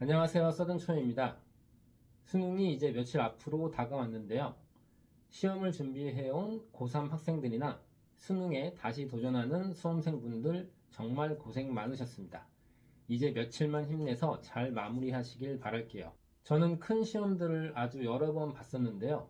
안녕하세요. 서든초입니다. 수능이 이제 며칠 앞으로 다가왔는데요. 시험을 준비해온 고3 학생들이나 수능에 다시 도전하는 수험생분들 정말 고생 많으셨습니다. 이제 며칠만 힘내서 잘 마무리하시길 바랄게요. 저는 큰 시험들을 아주 여러 번 봤었는데요.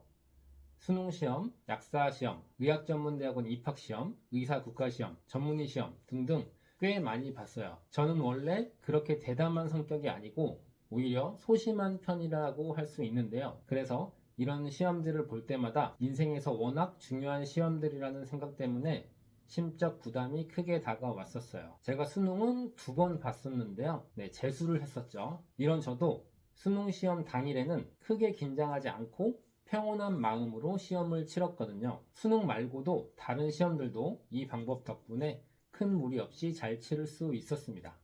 수능시험, 약사시험, 의학전문대학원 입학시험, 의사국가시험, 전문의시험 등등 꽤 많이 봤어요. 저는 원래 그렇게 대담한 성격이 아니고 오히려 소심한 편이라고 할 수 있는데요. 그래서 이런 시험들을 볼 때마다 인생에서 워낙 중요한 시험들이라는 생각 때문에 심적 부담이 크게 다가왔었어요. 제가 수능은 2번 봤었는데요. 네, 재수를 했었죠. 이런 저도 수능 시험 당일에는 크게 긴장하지 않고 평온한 마음으로 시험을 치렀거든요. 수능 말고도 다른 시험들도 이 방법 덕분에 큰 무리 없이 잘 치를 수 있었습니다.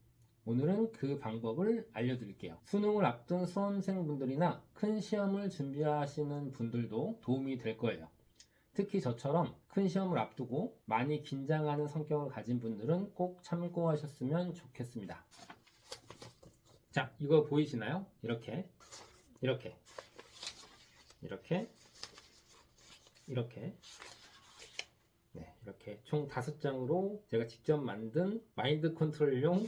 오늘은 그 방법을 알려드릴게요. 수능을 앞둔 수험생분들이나 큰 시험을 준비하시는 분들도 도움이 될 거예요. 특히 저처럼 큰 시험을 앞두고 많이 긴장하는 성격을 가진 분들은 꼭 참고하셨으면 좋겠습니다. 자, 이거 보이시나요? 이렇게, 이렇게, 이렇게, 이렇게, 네, 이렇게 총 5장으로 제가 직접 만든 마인드 컨트롤용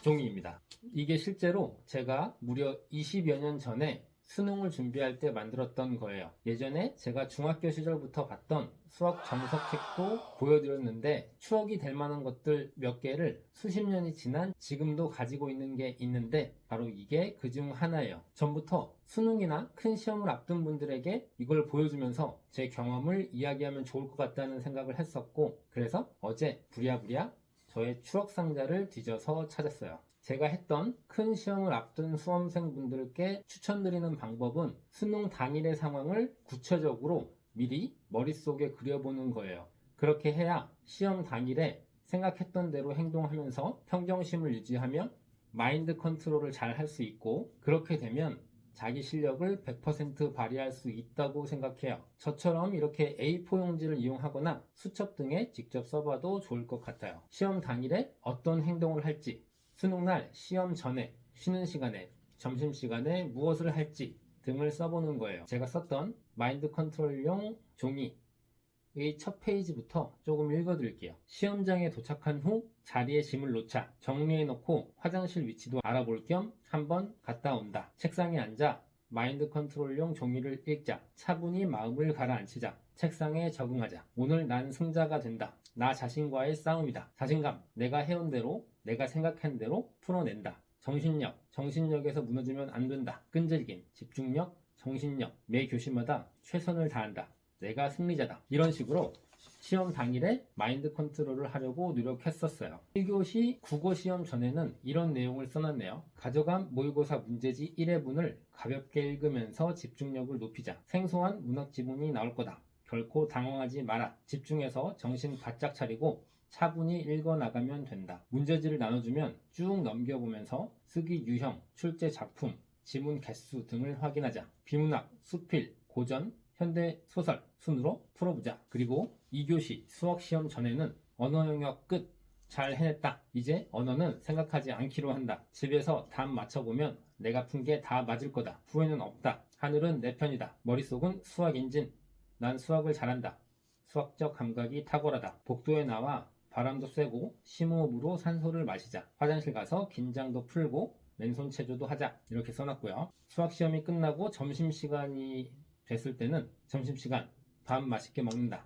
종이입니다. 이게 실제로 제가 무려 20여 년 전에 수능을 준비할 때 만들었던 거예요. 예전에 제가 중학교 시절부터 봤던 수학 정석책도 보여드렸는데 추억이 될 만한 것들 몇 개를 수십 년이 지난 지금도 가지고 있는 게 있는데 바로 이게 그중 하나예요. 전부터 수능이나 큰 시험을 앞둔 분들에게 이걸 보여주면서 제 경험을 이야기하면 좋을 것 같다는 생각을 했었고, 그래서 어제 부랴부랴 저의 추억 상자를 뒤져서 찾았어요. 제가 했던 큰 시험을 앞둔 수험생분들께 추천드리는 방법은 수능 당일의 상황을 구체적으로 미리 머릿속에 그려보는 거예요. 그렇게 해야 시험 당일에 생각했던 대로 행동하면서 평정심을 유지하며 마인드 컨트롤을 잘 할 수 있고, 그렇게 되면 자기 실력을 100% 발휘할 수 있다고 생각해요. 저처럼 이렇게 A4 용지를 이용하거나 수첩 등에 직접 써봐도 좋을 것 같아요. 시험 당일에 어떤 행동을 할지, 수능날 시험 전에, 쉬는 시간에, 점심시간에 무엇을 할지 등을 써보는 거예요. 제가 썼던 마인드 컨트롤용 종이 이 첫 페이지부터 조금 읽어드릴게요. 시험장에 도착한 후 자리에 짐을 놓자 정리해놓고 화장실 위치도 알아볼 겸 한번 갔다 온다. 책상에 앉아 마인드 컨트롤용 종이를 읽자. 차분히 마음을 가라앉히자. 책상에 적응하자. 오늘 난 승자가 된다. 나 자신과의 싸움이다. 자신감. 내가 해온 대로, 내가 생각한 대로 풀어낸다. 정신력. 정신력에서 무너지면 안 된다. 끈질김. 집중력. 정신력. 매 교시마다 최선을 다한다. 내가 승리자다. 이런 식으로 시험 당일에 마인드 컨트롤을 하려고 노력했었어요. 1교시 국어 시험 전에는 이런 내용을 써놨네요. 가져간 모의고사 문제지 1회분을 가볍게 읽으면서 집중력을 높이자. 생소한 문학 지문이 나올 거다. 결코 당황하지 마라. 집중해서 정신 바짝 차리고 차분히 읽어나가면 된다. 문제지를 나눠주면 쭉 넘겨보면서 쓰기 유형, 출제 작품, 지문 개수 등을 확인하자. 비문학, 수필, 고전, 현대 소설 순으로 풀어보자. 그리고 2교시 수학 시험 전에는 언어 영역 끝 잘 해냈다. 이제 언어는 생각하지 않기로 한다. 집에서 답 맞춰보면 내가 푼 게 다 맞을 거다. 후회는 없다. 하늘은 내 편이다. 머릿속은 수학 인진. 난 수학을 잘한다. 수학적 감각이 탁월하다. 복도에 나와 바람도 쐬고 심호흡으로 산소를 마시자. 화장실 가서 긴장도 풀고 맨손 체조도 하자. 이렇게 써놨고요. 수학 시험이 끝나고 점심시간이 됐을 때는 점심시간 밥 맛있게 먹는다.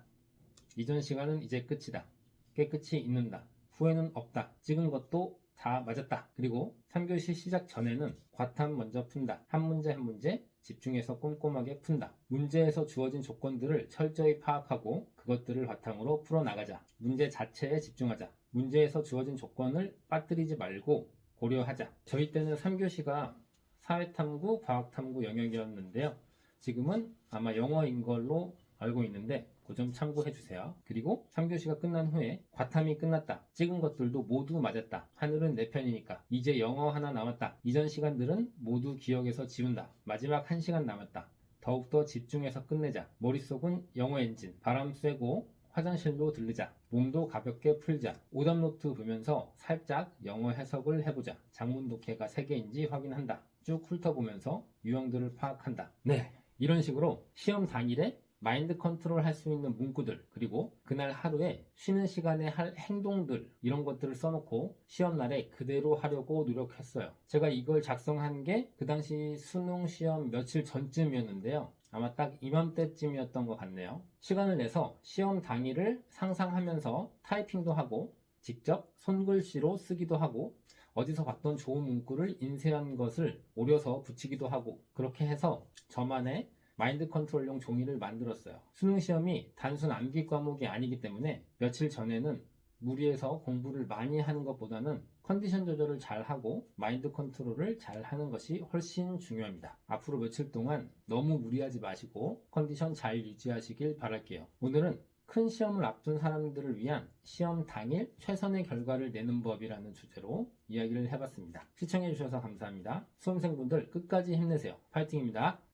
이전 시간은 이제 끝이다. 깨끗이 잊는다. 후회는 없다. 찍은 것도 다 맞았다. 그리고 3교시 시작 전에는 과탐 먼저 푼다. 한 문제 한 문제 집중해서 꼼꼼하게 푼다. 문제에서 주어진 조건들을 철저히 파악하고 그것들을 바탕으로 풀어나가자. 문제 자체에 집중하자. 문제에서 주어진 조건을 빠뜨리지 말고 고려하자. 저희 때는 3교시가 사회탐구, 과학탐구 영역이었는데요. 지금은 아마 영어인 걸로 알고 있는데 그 점 참고해 주세요. 그리고 3교시가 끝난 후에 과탐이 끝났다. 찍은 것들도 모두 맞았다. 하늘은 내 편이니까. 이제 영어 하나 남았다. 이전 시간들은 모두 기억에서 지운다. 마지막 1시간 남았다. 더욱더 집중해서 끝내자. 머릿속은 영어 엔진. 바람 쐬고 화장실로 들르자. 몸도 가볍게 풀자. 오답노트 보면서 살짝 영어 해석을 해보자. 장문 독해가 3개인지 확인한다. 쭉 훑어보면서 유형들을 파악한다. 네, 이런 식으로 시험 당일에 마인드 컨트롤 할 수 있는 문구들, 그리고 그날 하루에 쉬는 시간에 할 행동들, 이런 것들을 써놓고 시험날에 그대로 하려고 노력했어요. 제가 이걸 작성한 게 그 당시 수능 시험 며칠 전쯤이었는데요. 아마 딱 이맘때쯤이었던 것 같네요. 시간을 내서 시험 당일을 상상하면서 타이핑도 하고 직접 손글씨로 쓰기도 하고 어디서 봤던 좋은 문구를 인쇄한 것을 오려서 붙이기도 하고, 그렇게 해서 저만의 마인드 컨트롤용 종이를 만들었어요. 수능 시험이 단순 암기 과목이 아니기 때문에 며칠 전에는 무리해서 공부를 많이 하는 것보다는 컨디션 조절을 잘 하고 마인드 컨트롤을 잘 하는 것이 훨씬 중요합니다. 앞으로 며칠 동안 너무 무리하지 마시고 컨디션 잘 유지하시길 바랄게요. 오늘은 큰 시험을 앞둔 사람들을 위한 시험 당일 최선의 결과를 내는 법이라는 주제로 이야기를 해봤습니다. 시청해주셔서 감사합니다. 수험생분들 끝까지 힘내세요. 파이팅입니다.